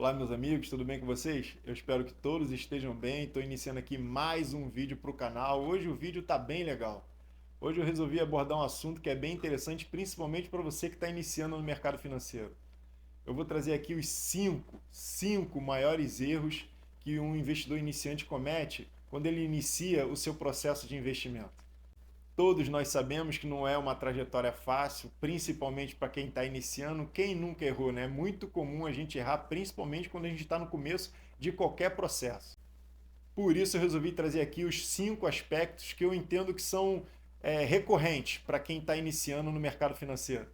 Olá, meus amigos, tudo bem com vocês? Eu espero que todos estejam bem. Estou iniciando aqui mais um vídeo para o canal. Hoje o vídeo está bem legal. Hoje eu resolvi abordar um assunto que é bem interessante, principalmente para você que está iniciando no mercado financeiro. Eu vou trazer aqui os cinco maiores erros que um investidor iniciante comete quando ele inicia o seu processo de investimento. Todos nós sabemos que não é uma trajetória fácil, principalmente para quem está iniciando. Quem nunca errou, né? É muito comum a gente errar, principalmente quando a gente está no começo de qualquer processo. Por isso eu resolvi trazer aqui os 5 aspectos que eu entendo que são recorrentes para quem está iniciando no mercado financeiro.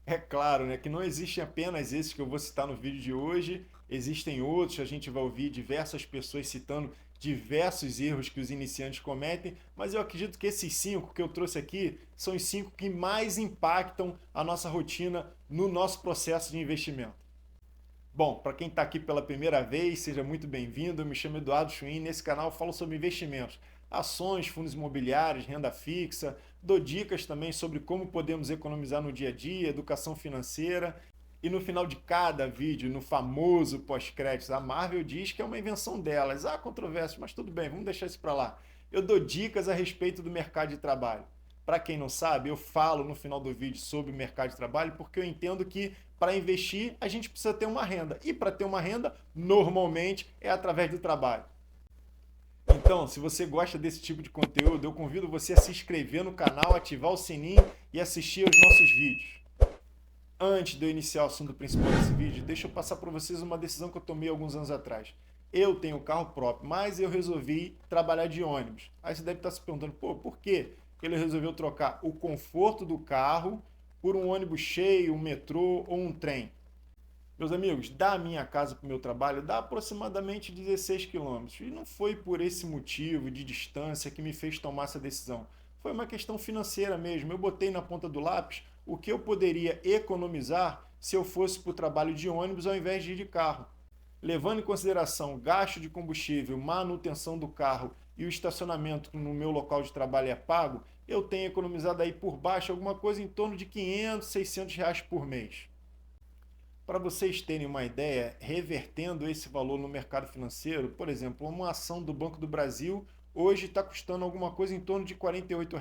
É claro, né, que não existem apenas esses que eu vou citar no vídeo de hoje, existem outros, a gente vai ouvir diversas pessoas citando diversos erros que os iniciantes cometem, mas eu acredito que esses 5 que eu trouxe aqui são os 5 que mais impactam a nossa rotina no nosso processo de investimento. Bom, para quem está aqui pela primeira vez, seja muito bem-vindo. Eu me chamo Eduardo Schwinn. Nesse canal eu falo sobre investimentos, ações, fundos imobiliários, renda fixa. Dou dicas também sobre como podemos economizar no dia a dia, educação financeira. E no final de cada vídeo, no famoso pós-créditos, a Marvel diz que é uma invenção delas. Há controvérsias, mas tudo bem, vamos deixar isso para lá. Eu dou dicas a respeito do mercado de trabalho. Para quem não sabe, eu falo no final do vídeo sobre o mercado de trabalho porque eu entendo que para investir a gente precisa ter uma renda. E para ter uma renda, normalmente é através do trabalho. Então, se você gosta desse tipo de conteúdo, eu convido você a se inscrever no canal, ativar o sininho e assistir aos nossos vídeos. Antes de eu iniciar o assunto principal desse vídeo, deixa eu passar para vocês uma decisão que eu tomei alguns anos atrás. Eu tenho carro próprio, mas eu resolvi trabalhar de ônibus. Aí você deve estar se perguntando, pô, por quê que ele resolveu trocar o conforto do carro por um ônibus cheio, um metrô ou um trem? Meus amigos, da minha casa para o meu trabalho dá aproximadamente 16 quilômetros. E não foi por esse motivo de distância que me fez tomar essa decisão. Foi uma questão financeira mesmo. Eu botei na ponta do lápis o que eu poderia economizar se eu fosse para o trabalho de ônibus ao invés de ir de carro. Levando em consideração gasto de combustível, manutenção do carro e o estacionamento no meu local de trabalho é pago, eu tenho economizado aí por baixo alguma coisa em torno de 500, 600 reais por mês. Para vocês terem uma ideia, revertendo esse valor no mercado financeiro, por exemplo, uma ação do Banco do Brasil hoje está custando alguma coisa em torno de R$ 48.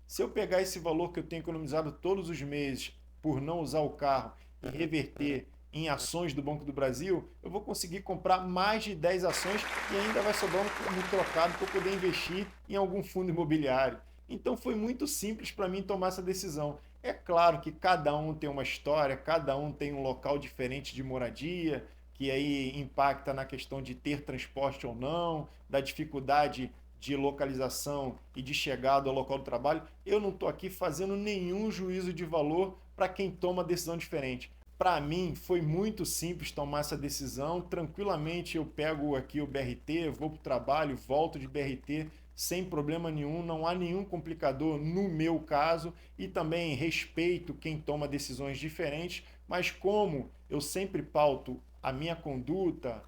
Se eu pegar esse valor que eu tenho economizado todos os meses por não usar o carro e reverter em ações do Banco do Brasil, eu vou conseguir comprar mais de 10 ações e ainda vai sobrar um trocado para eu poder investir em algum fundo imobiliário. Então foi muito simples para mim tomar essa decisão. É claro que cada um tem uma história, cada um tem um local diferente de moradia, que aí impacta na questão de ter transporte ou não, da dificuldade de localização e de chegada ao local do trabalho. Eu não estou aqui fazendo nenhum juízo de valor para quem toma decisão diferente. Para mim foi muito simples tomar essa decisão. Tranquilamente eu pego aqui o BRT, vou para o trabalho, volto de BRT sem problema nenhum, não há nenhum complicador no meu caso e também respeito quem toma decisões diferentes, mas como eu sempre pauto a minha conduta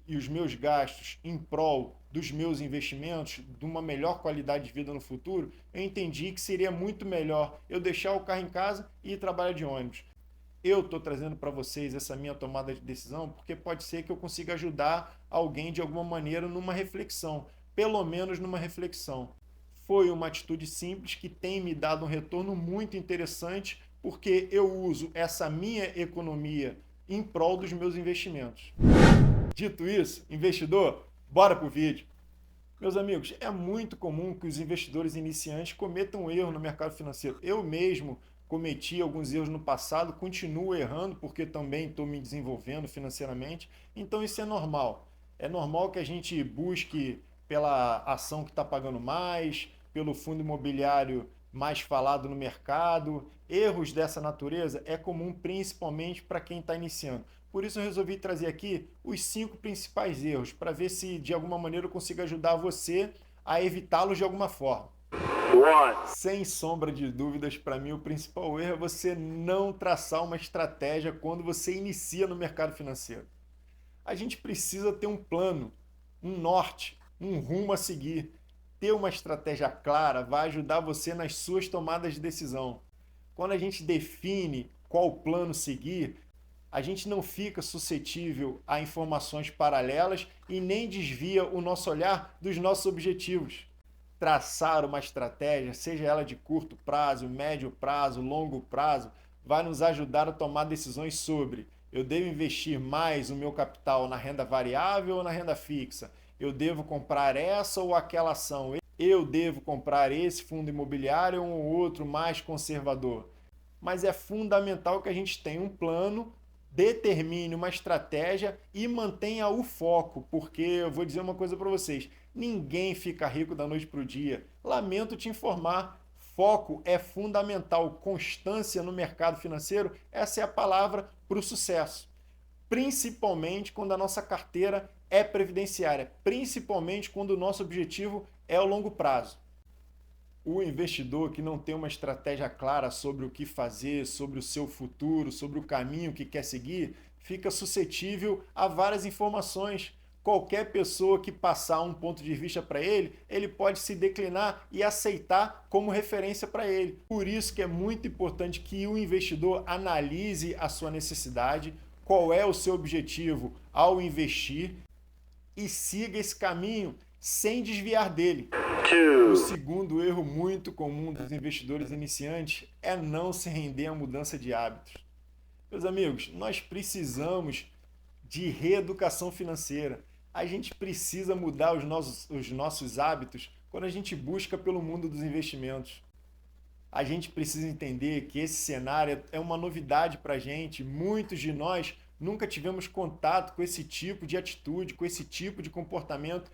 e os meus gastos em prol dos meus investimentos, de uma melhor qualidade de vida no futuro, eu entendi que seria muito melhor eu deixar o carro em casa e ir trabalhar de ônibus. Eu estou trazendo para vocês essa minha tomada de decisão porque pode ser que eu consiga ajudar alguém de alguma maneira numa reflexão, pelo menos numa reflexão. Foi uma atitude simples que tem me dado um retorno muito interessante porque eu uso essa minha economia em prol dos meus investimentos. Dito isso, investidor, bora pro vídeo. Meus amigos, é muito comum que os investidores iniciantes cometam erro no mercado financeiro. Eu mesmo cometi alguns erros no passado, continuo errando porque também estou me desenvolvendo financeiramente, então isso é normal. É normal que a gente busque pela ação que está pagando mais, pelo fundo imobiliário mais falado no mercado. Erros dessa natureza é comum principalmente para quem está iniciando. Por isso eu resolvi trazer aqui os 5 principais erros, para ver se de alguma maneira eu consigo ajudar você a evitá-los de alguma forma. Sem sombra de dúvidas, para mim o principal erro é você não traçar uma estratégia quando você inicia no mercado financeiro. A gente precisa ter um plano, um norte, um rumo a seguir. Ter uma estratégia clara vai ajudar você nas suas tomadas de decisão. Quando a gente define qual plano seguir, a gente não fica suscetível a informações paralelas e nem desvia o nosso olhar dos nossos objetivos. Traçar uma estratégia, seja ela de curto prazo, médio prazo, longo prazo, vai nos ajudar a tomar decisões sobre: eu devo investir mais o meu capital na renda variável ou na renda fixa? Eu devo comprar essa ou aquela ação? Eu devo comprar esse fundo imobiliário ou um outro mais conservador? Mas é fundamental que a gente tenha um plano, determine uma estratégia e mantenha o foco, porque eu vou dizer uma coisa para vocês: ninguém fica rico da noite para o dia. Lamento te informar, foco é fundamental, constância no mercado financeiro, essa é a palavra para o sucesso. Principalmente quando a nossa carteira é previdenciária, principalmente quando o nosso objetivo é o longo prazo. O investidor que não tem uma estratégia clara sobre o que fazer, sobre o seu futuro, sobre o caminho que quer seguir, fica suscetível a várias informações. Qualquer pessoa que passar um ponto de vista para ele, ele pode se declinar e aceitar como referência para ele. Por isso que é muito importante que o investidor analise a sua necessidade, qual é o seu objetivo ao investir e siga esse caminho sem desviar dele. O segundo erro muito comum dos investidores iniciantes é não se render à mudança de hábitos. Meus amigos, nós precisamos de reeducação financeira. A gente precisa mudar os nossos hábitos quando a gente busca pelo mundo dos investimentos. A gente precisa entender que esse cenário é uma novidade para a gente. Muitos de nós nunca tivemos contato com esse tipo de atitude, com esse tipo de comportamento,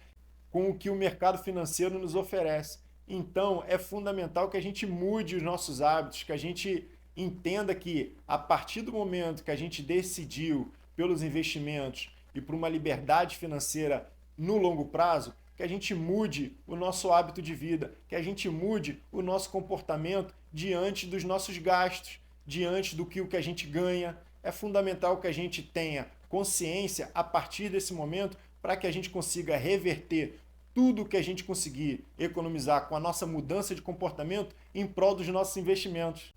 com o que o mercado financeiro nos oferece. Então, é fundamental que a gente mude os nossos hábitos, que a gente entenda que, a partir do momento que a gente decidiu pelos investimentos e por uma liberdade financeira no longo prazo, que a gente mude o nosso hábito de vida, que a gente mude o nosso comportamento diante dos nossos gastos, diante do que o que a gente ganha. É fundamental que a gente tenha consciência a partir desse momento para que a gente consiga reverter tudo que a gente conseguir economizar com a nossa mudança de comportamento em prol dos nossos investimentos.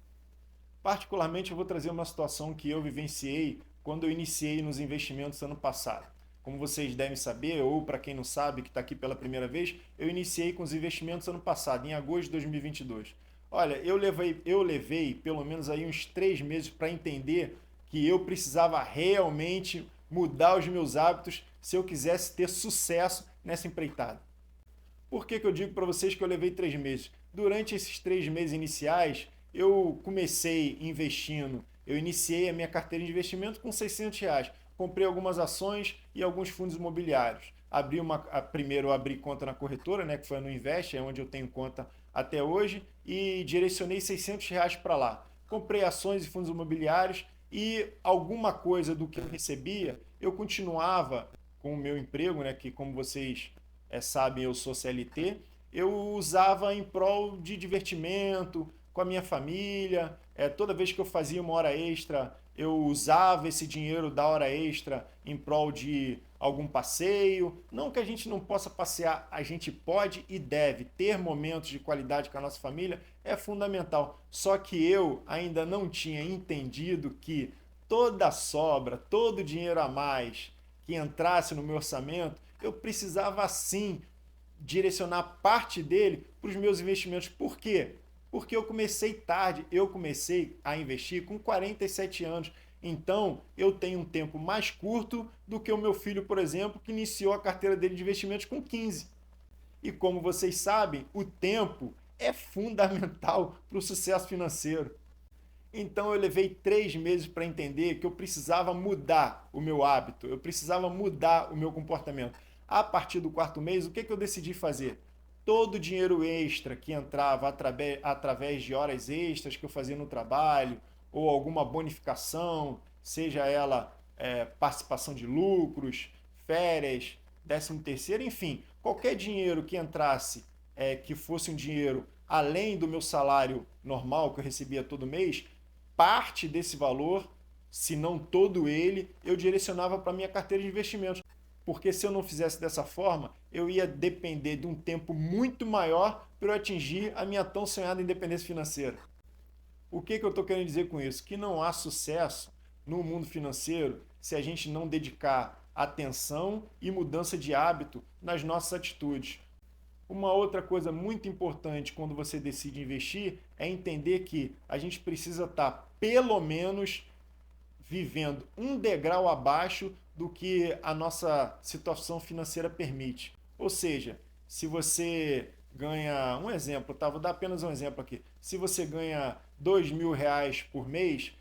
Particularmente, eu vou trazer uma situação que eu vivenciei quando eu iniciei nos investimentos ano passado. Como vocês devem saber, ou para quem não sabe, que está aqui pela primeira vez, eu iniciei com os investimentos ano passado, em agosto de 2022. Olha, eu levei pelo menos aí uns 3 meses para entender que eu precisava realmente mudar os meus hábitos se eu quisesse ter sucesso nessa empreitada. Por que eu digo para vocês que eu levei 3 meses? Durante esses 3 meses iniciais, eu comecei investindo, eu iniciei a minha carteira de investimento com R$ 600. Comprei algumas ações e alguns fundos imobiliários. Primeiro eu abri conta na corretora, né, que foi no Invest, é onde eu tenho conta até hoje, e direcionei R$ 600 para lá. Comprei ações e fundos imobiliários e alguma coisa do que eu recebia, eu continuava com o meu emprego, né, que como vocês sabem, eu sou CLT, eu usava em prol de divertimento, com a minha família. Toda vez que eu fazia uma hora extra, eu usava esse dinheiro da hora extra em prol de algum passeio. Não que a gente não possa passear, a gente pode e deve ter momentos de qualidade com a nossa família, é fundamental. Só que eu ainda não tinha entendido que toda sobra, todo dinheiro a mais que entrasse no meu orçamento, eu precisava sim direcionar parte dele para os meus investimentos. Por quê? Porque eu comecei tarde, eu comecei a investir com 47 anos. Então, eu tenho um tempo mais curto do que o meu filho, por exemplo, que iniciou a carteira dele de investimentos com 15. E como vocês sabem, o tempo é fundamental para o sucesso financeiro. Então, eu levei 3 meses para entender que eu precisava mudar o meu hábito, eu precisava mudar o meu comportamento. A partir do 4º mês, o que eu decidi fazer? Todo o dinheiro extra que entrava através de horas extras que eu fazia no trabalho, ou alguma bonificação, seja ela participação de lucros, férias, 13º, enfim, qualquer dinheiro que entrasse, que fosse um dinheiro além do meu salário normal que eu recebia todo mês, parte desse valor, se não todo ele, eu direcionava para a minha carteira de investimentos. Porque se eu não fizesse dessa forma, eu ia depender de um tempo muito maior para eu atingir a minha tão sonhada independência financeira. O que eu estou querendo dizer com isso? Que não há sucesso no mundo financeiro se a gente não dedicar atenção e mudança de hábito nas nossas atitudes. Uma outra coisa muito importante quando você decide investir é entender que a gente precisa estar pelo menos vivendo um degrau abaixo do que a nossa situação financeira permite. Ou seja, se você ganha, um exemplo, tá? Vou dar apenas um exemplo aqui. Se você ganha R$ 2.000 por mês,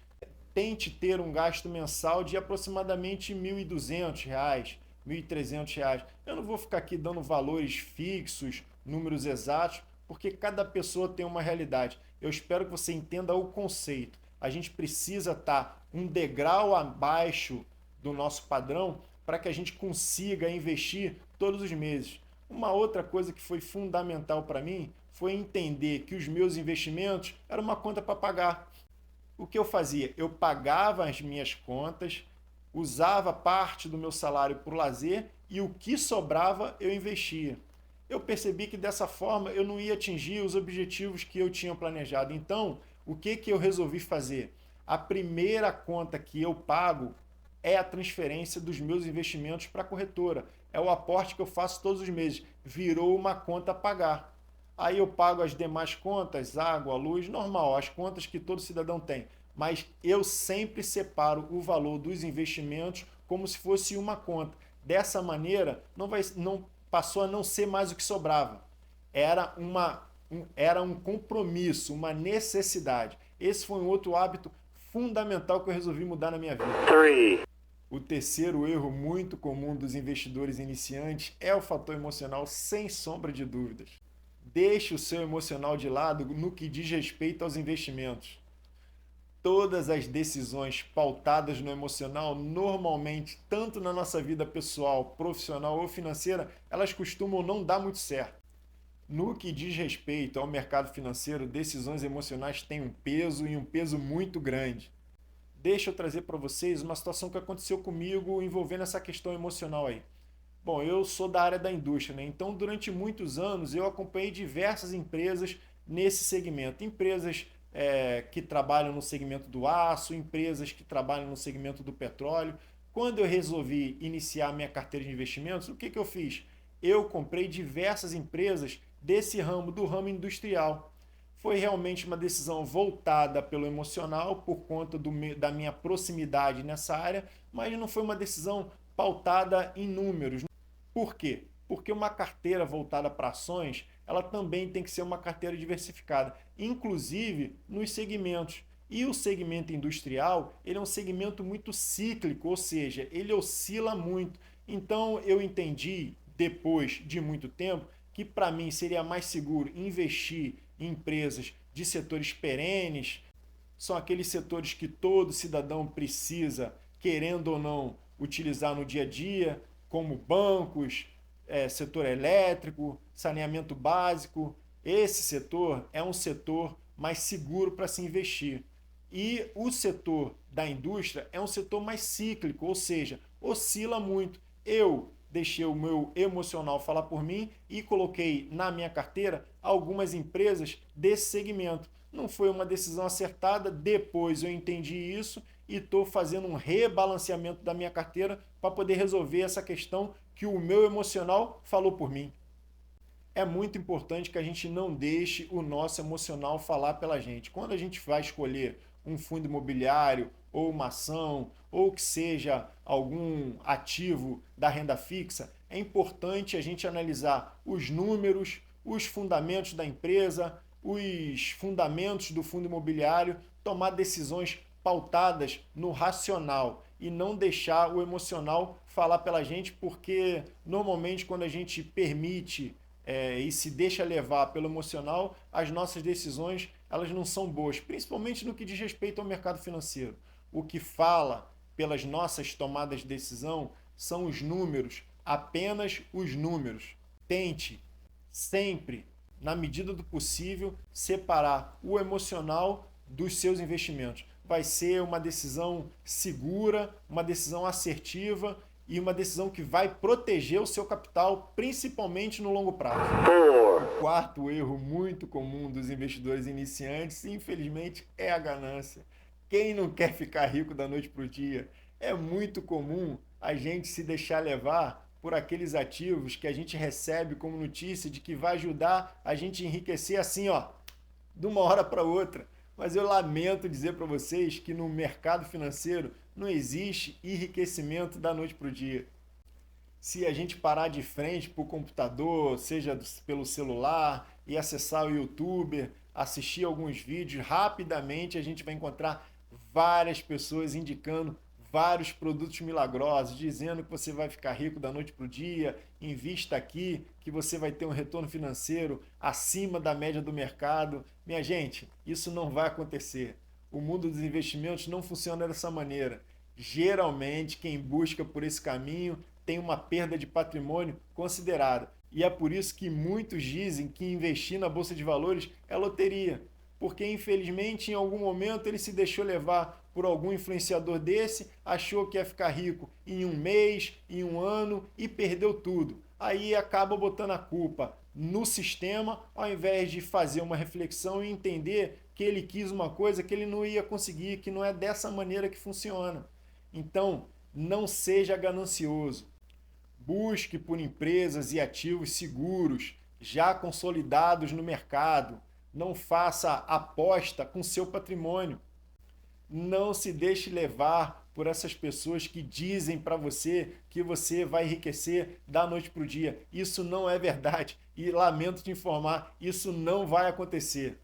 tente ter um gasto mensal de aproximadamente R$ 1.200, R$ 1.300. Eu não vou ficar aqui dando valores fixos, números exatos, porque cada pessoa tem uma realidade. Eu espero que você entenda o conceito. A gente precisa estar um degrau abaixo do nosso padrão para que a gente consiga investir todos os meses. Uma outra coisa que foi fundamental para mim foi entender que os meus investimentos eram uma conta para pagar. O que eu fazia? Eu pagava as minhas contas, usava parte do meu salário para o lazer e o que sobrava eu investia. Eu percebi que dessa forma eu não ia atingir os objetivos que eu tinha planejado. Então, o que eu resolvi fazer? A primeira conta que eu pago é a transferência dos meus investimentos para a corretora. É o aporte que eu faço todos os meses. Virou uma conta a pagar. Aí eu pago as demais contas, água, luz, normal, as contas que todo cidadão tem. Mas eu sempre separo o valor dos investimentos como se fosse uma conta. Dessa maneira, não passou a não ser mais o que sobrava. Era um compromisso, uma necessidade. Esse foi um outro hábito fundamental que eu resolvi mudar na minha vida. O terceiro erro muito comum dos investidores iniciantes é o fator emocional, sem sombra de dúvidas. Deixe o seu emocional de lado no que diz respeito aos investimentos. Todas as decisões pautadas no emocional, normalmente, tanto na nossa vida pessoal, profissional ou financeira, elas costumam não dar muito certo. No que diz respeito ao mercado financeiro, decisões emocionais têm um peso e um peso muito grande. Deixa eu trazer para vocês uma situação que aconteceu comigo envolvendo essa questão emocional aí. Bom, eu sou da área da indústria, né? Então durante muitos anos eu acompanhei diversas empresas nesse segmento. Empresas que trabalham no segmento do aço, empresas que trabalham no segmento do petróleo. Quando eu resolvi iniciar minha carteira de investimentos, o que eu fiz? Eu comprei diversas empresas desse ramo, do ramo industrial. Foi realmente uma decisão voltada pelo emocional, por conta da minha proximidade nessa área, mas não foi uma decisão pautada em números. Por quê? Porque uma carteira voltada para ações, ela também tem que ser uma carteira diversificada, inclusive nos segmentos. E o segmento industrial, ele é um segmento muito cíclico, ou seja, ele oscila muito. Então eu entendi, depois de muito tempo, que para mim seria mais seguro investir em empresas de setores perenes, são aqueles setores que todo cidadão precisa, querendo ou não, utilizar no dia a dia, como bancos, setor elétrico, saneamento básico. Esse setor é um setor mais seguro para se investir. E o setor da indústria é um setor mais cíclico, ou seja, oscila muito. Eu deixei o meu emocional falar por mim e coloquei na minha carteira algumas empresas desse segmento. Não foi uma decisão acertada, depois eu entendi isso e estou fazendo um rebalanceamento da minha carteira para poder resolver essa questão que o meu emocional falou por mim. É muito importante que a gente não deixe o nosso emocional falar pela gente. Quando a gente vai escolher um fundo imobiliário ou uma ação, ou que seja algum ativo da renda fixa, é importante a gente analisar os números, os fundamentos da empresa, os fundamentos do fundo imobiliário, tomar decisões pautadas no racional e não deixar o emocional falar pela gente, porque normalmente quando a gente permite e se deixa levar pelo emocional, as nossas decisões elas não são boas, principalmente no que diz respeito ao mercado financeiro. O que fala pelas nossas tomadas de decisão são os números, apenas os números. Tente sempre, na medida do possível, separar o emocional dos seus investimentos. Vai ser uma decisão segura, uma decisão assertiva e uma decisão que vai proteger o seu capital, principalmente no longo prazo. O quarto erro muito comum dos investidores iniciantes, infelizmente, é a ganância. Quem não quer ficar rico da noite para o dia? É muito comum a gente se deixar levar por aqueles ativos que a gente recebe como notícia de que vai ajudar a gente a enriquecer assim, ó, de uma hora para outra. Mas eu lamento dizer para vocês que no mercado financeiro não existe enriquecimento da noite para o dia. Se a gente parar de frente para o computador, seja pelo celular, e acessar o YouTube, assistir alguns vídeos, rapidamente a gente vai encontrar várias pessoas indicando vários produtos milagrosos, dizendo que você vai ficar rico da noite para o dia, invista aqui, que você vai ter um retorno financeiro acima da média do mercado. Minha gente, isso não vai acontecer. O mundo dos investimentos não funciona dessa maneira. Geralmente, quem busca por esse caminho tem uma perda de patrimônio considerada. E é por isso que muitos dizem que investir na Bolsa de Valores é loteria. Porque, infelizmente, em algum momento ele se deixou levar por algum influenciador desse, achou que ia ficar rico em um mês, em um ano e perdeu tudo. Aí acaba botando a culpa no sistema, ao invés de fazer uma reflexão e entender que ele quis uma coisa que ele não ia conseguir, que não é dessa maneira que funciona. Então, não seja ganancioso. Busque por empresas e ativos seguros, já consolidados no mercado. Não faça aposta com seu patrimônio. Não se deixe levar por essas pessoas que dizem para você que você vai enriquecer da noite para o dia. Isso não é verdade. E lamento te informar, isso não vai acontecer.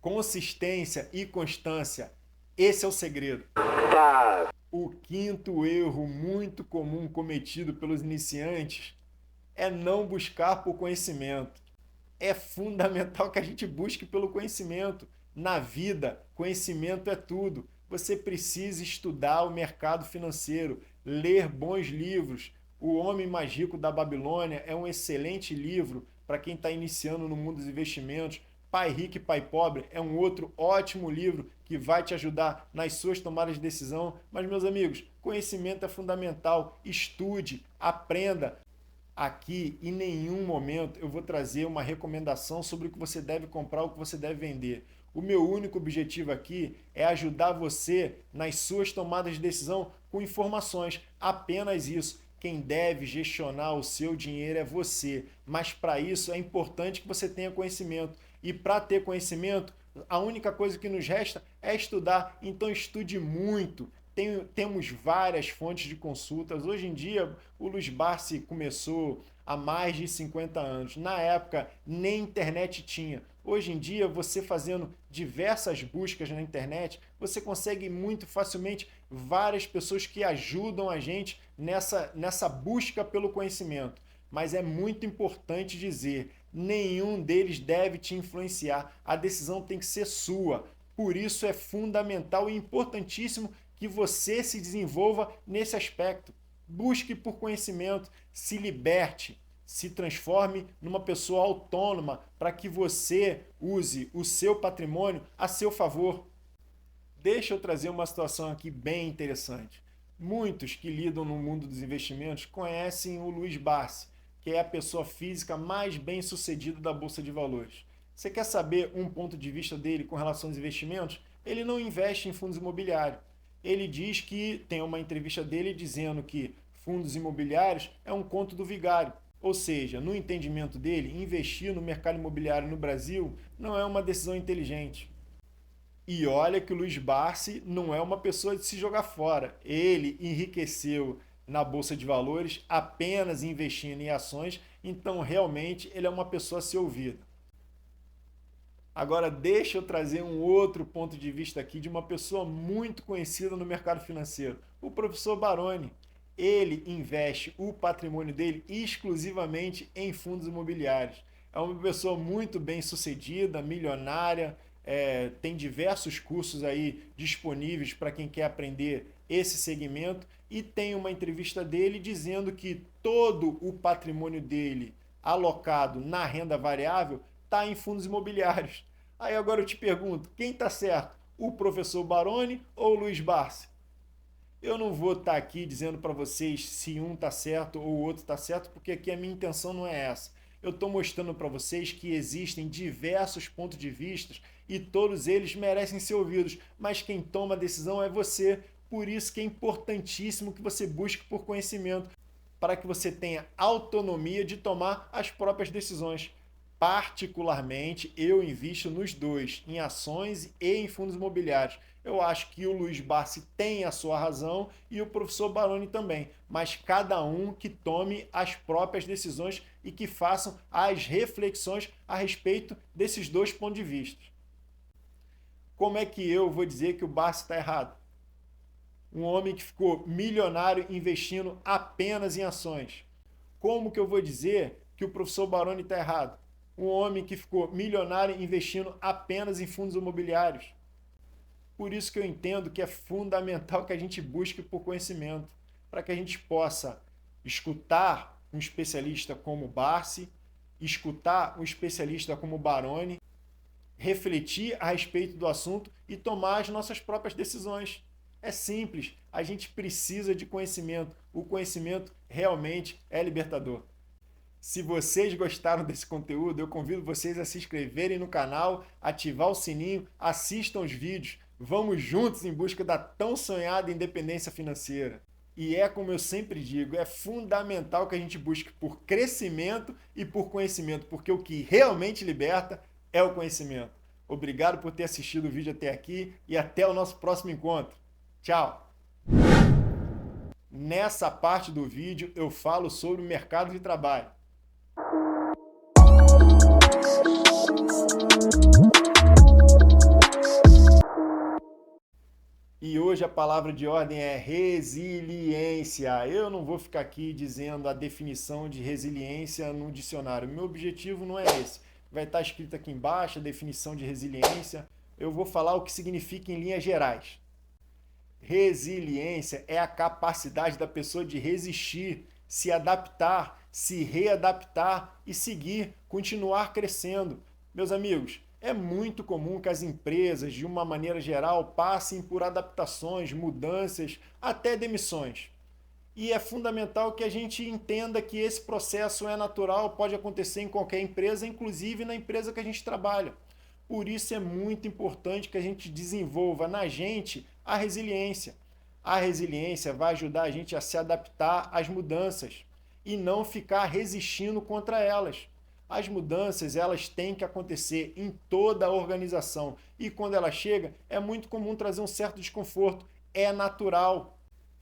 Consistência e constância. Esse é o segredo. O quinto erro muito comum cometido pelos iniciantes é não buscar por conhecimento. É fundamental que a gente busque pelo conhecimento. Na vida, conhecimento é tudo. Você precisa estudar o mercado financeiro, ler bons livros. O Homem Mais Rico da Babilônia é um excelente livro para quem está iniciando no mundo dos investimentos. Pai Rico e Pai Pobre é um outro ótimo livro que vai te ajudar nas suas tomadas de decisão. Mas, meus amigos, conhecimento é fundamental. Estude, aprenda. Aqui, em nenhum momento, eu vou trazer uma recomendação sobre o que você deve comprar ou o que você deve vender. O meu único objetivo aqui é ajudar você nas suas tomadas de decisão com informações. Apenas isso. Quem deve gestionar o seu dinheiro é você. Mas para isso é importante que você tenha conhecimento. E para ter conhecimento, a única coisa que nos resta é estudar. Então estude muito. Temos várias fontes de consultas. Hoje em dia, o Luiz Barsi começou há mais de 50 anos. Na época, nem internet tinha. Hoje em dia, você fazendo diversas buscas na internet, você consegue muito facilmente várias pessoas que ajudam a gente nessa busca pelo conhecimento. Mas é muito importante dizer, nenhum deles deve te influenciar. A decisão tem que ser sua. Por isso é fundamental e importantíssimo que você se desenvolva nesse aspecto. Busque por conhecimento, se liberte, se transforme numa pessoa autônoma para que você use o seu patrimônio a seu favor. Deixa eu trazer uma situação aqui bem interessante. Muitos que lidam no mundo dos investimentos conhecem o Luiz Barsi, que é a pessoa física mais bem-sucedida da Bolsa de Valores. Você quer saber um ponto de vista dele com relação aos investimentos? Ele não investe em fundos imobiliários. Ele diz que, tem uma entrevista dele dizendo que fundos imobiliários é um conto do vigário. Ou seja, no entendimento dele, investir no mercado imobiliário no Brasil não é uma decisão inteligente. E olha que o Luiz Barsi não é uma pessoa de se jogar fora. Ele enriqueceu na Bolsa de Valores apenas investindo em ações, então realmente ele é uma pessoa a ser ouvida. Agora deixa eu trazer um outro ponto de vista aqui de uma pessoa muito conhecida no mercado financeiro, o professor Baroni. Ele investe o patrimônio dele exclusivamente em fundos imobiliários. É uma pessoa muito bem sucedida, milionária, tem diversos cursos aí disponíveis para quem quer aprender esse segmento e tem uma entrevista dele dizendo que todo o patrimônio dele alocado na renda variável está em fundos imobiliários. Aí agora eu te pergunto, quem está certo? O professor Baroni ou o Luiz Barsi? Eu não vou estar aqui dizendo para vocês se um está certo ou o outro está certo, porque aqui a minha intenção não é essa. eu estou mostrando para vocês que existem diversos pontos de vista e todos eles merecem ser ouvidos, mas quem toma a decisão é você. Por isso que é importantíssimo que você busque por conhecimento, para que você tenha autonomia de tomar as próprias decisões. Particularmente, eu invisto nos dois, em ações e em fundos imobiliários. Eu acho que o Luiz Barsi tem a sua razão e o professor Baroni também, mas cada um que tome as próprias decisões e que façam as reflexões a respeito desses dois pontos de vista. Como é que eu vou dizer que o Barsi está errado? Um homem que ficou milionário investindo apenas em ações. Como que eu vou dizer que o professor Baroni está errado? Um homem que ficou milionário investindo apenas em fundos imobiliários. Por isso que eu entendo que é fundamental que a gente busque por conhecimento, para que a gente possa escutar um especialista como Barsi, escutar um especialista como Baroni, refletir a respeito do assunto e tomar as nossas próprias decisões. É simples, a gente precisa de conhecimento. O conhecimento realmente é libertador. Se vocês gostaram desse conteúdo, eu convido vocês a se inscreverem no canal, ativar o sininho, assistam os vídeos. Vamos juntos em busca da tão sonhada independência financeira. E é como eu sempre digo, é fundamental que a gente busque por crescimento e por conhecimento, porque o que realmente liberta é o conhecimento. Obrigado por ter assistido o vídeo até aqui e até o nosso próximo encontro. Tchau! Nessa parte do vídeo eu falo sobre o mercado de trabalho. E hoje a palavra de ordem é resiliência. Eu não vou ficar aqui dizendo a definição de resiliência no dicionário. Meu objetivo não é esse. Vai estar escrito aqui embaixo a definição de resiliência. Eu vou falar o que significa em linhas gerais. Resiliência é a capacidade da pessoa de resistir, se adaptar, se readaptar e seguir, continuar crescendo. Meus amigos, é muito comum que as empresas, de uma maneira geral, passem por adaptações, mudanças, até demissões. E é fundamental que a gente entenda que esse processo é natural, pode acontecer em qualquer empresa, inclusive na empresa que a gente trabalha. Por isso é muito importante que a gente desenvolva na gente a resiliência. A resiliência vai ajudar a gente a se adaptar às mudanças e não ficar resistindo contra elas. As mudanças, elas têm que acontecer em toda a organização e quando ela chega, é muito comum trazer um certo desconforto. É natural.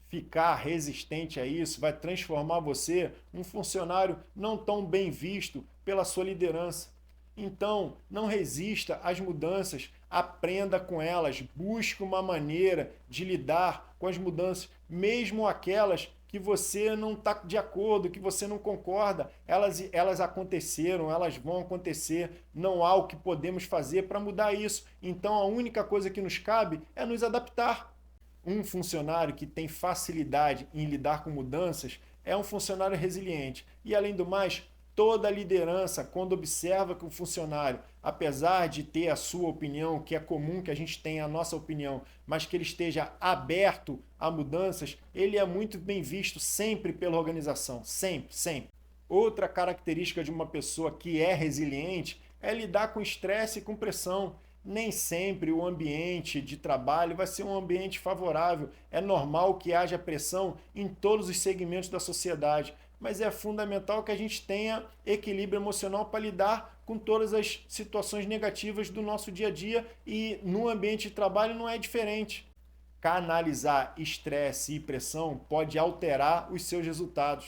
Ficar resistente a isso vai transformar você um funcionário não tão bem visto pela sua liderança. Então, não resista às mudanças, aprenda com elas, busque uma maneira de lidar com as mudanças, mesmo aquelas que você não está de acordo, que você não concorda, elas aconteceram, elas vão acontecer, não há o que podemos fazer para mudar isso. Então, a única coisa que nos cabe é nos adaptar. Um funcionário que tem facilidade em lidar com mudanças é um funcionário resiliente. E, além do mais, toda liderança, quando observa que o funcionário, apesar de ter a sua opinião, que é comum que a gente tenha a nossa opinião, mas que ele esteja aberto a mudanças, ele é muito bem visto sempre pela organização, sempre, sempre. Outra característica de uma pessoa que é resiliente é lidar com estresse e com pressão. Nem sempre o ambiente de trabalho vai ser um ambiente favorável. É normal que haja pressão em todos os segmentos da sociedade, mas é fundamental que a gente tenha equilíbrio emocional para lidar com todas as situações negativas do nosso dia a dia e no ambiente de trabalho não é diferente. Canalizar estresse e pressão pode alterar os seus resultados.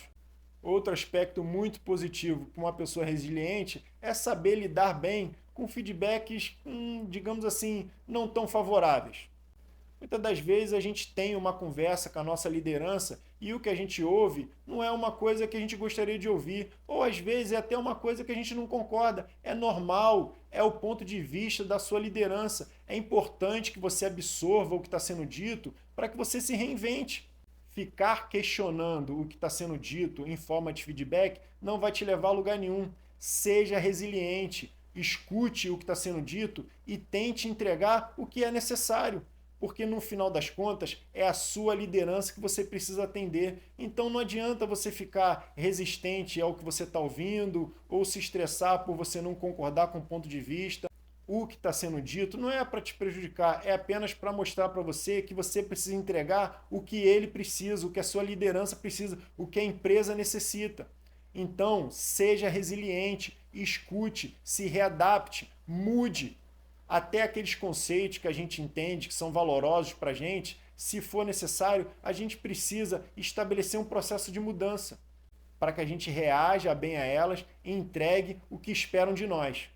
Outro aspecto muito positivo para uma pessoa resiliente é saber lidar bem com feedbacks, digamos assim, não tão favoráveis. Muitas das vezes a gente tem uma conversa com a nossa liderança e o que a gente ouve não é uma coisa que a gente gostaria de ouvir, ou às vezes é até uma coisa que a gente não concorda. É normal, é o ponto de vista da sua liderança. É importante que você absorva o que está sendo dito para que você se reinvente. Ficar questionando o que está sendo dito em forma de feedback não vai te levar a lugar nenhum. Seja resiliente, escute o que está sendo dito e tente entregar o que é necessário. porque no final das contas é a sua liderança que você precisa atender. Então não adianta você ficar resistente ao que você está ouvindo ou se estressar por você não concordar com o ponto de vista. O que está sendo dito não é para te prejudicar, é apenas para mostrar para você que você precisa entregar o que ele precisa, o que a sua liderança precisa, o que a empresa necessita. Então, seja resiliente, escute, se readapte, mude. Até aqueles conceitos que a gente entende que são valorosos para a gente, se for necessário, a gente precisa estabelecer um processo de mudança para que a gente reaja bem a elas e entregue o que esperam de nós.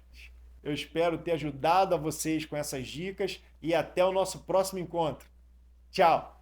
Eu espero ter ajudado a vocês com essas dicas e até o nosso próximo encontro. Tchau!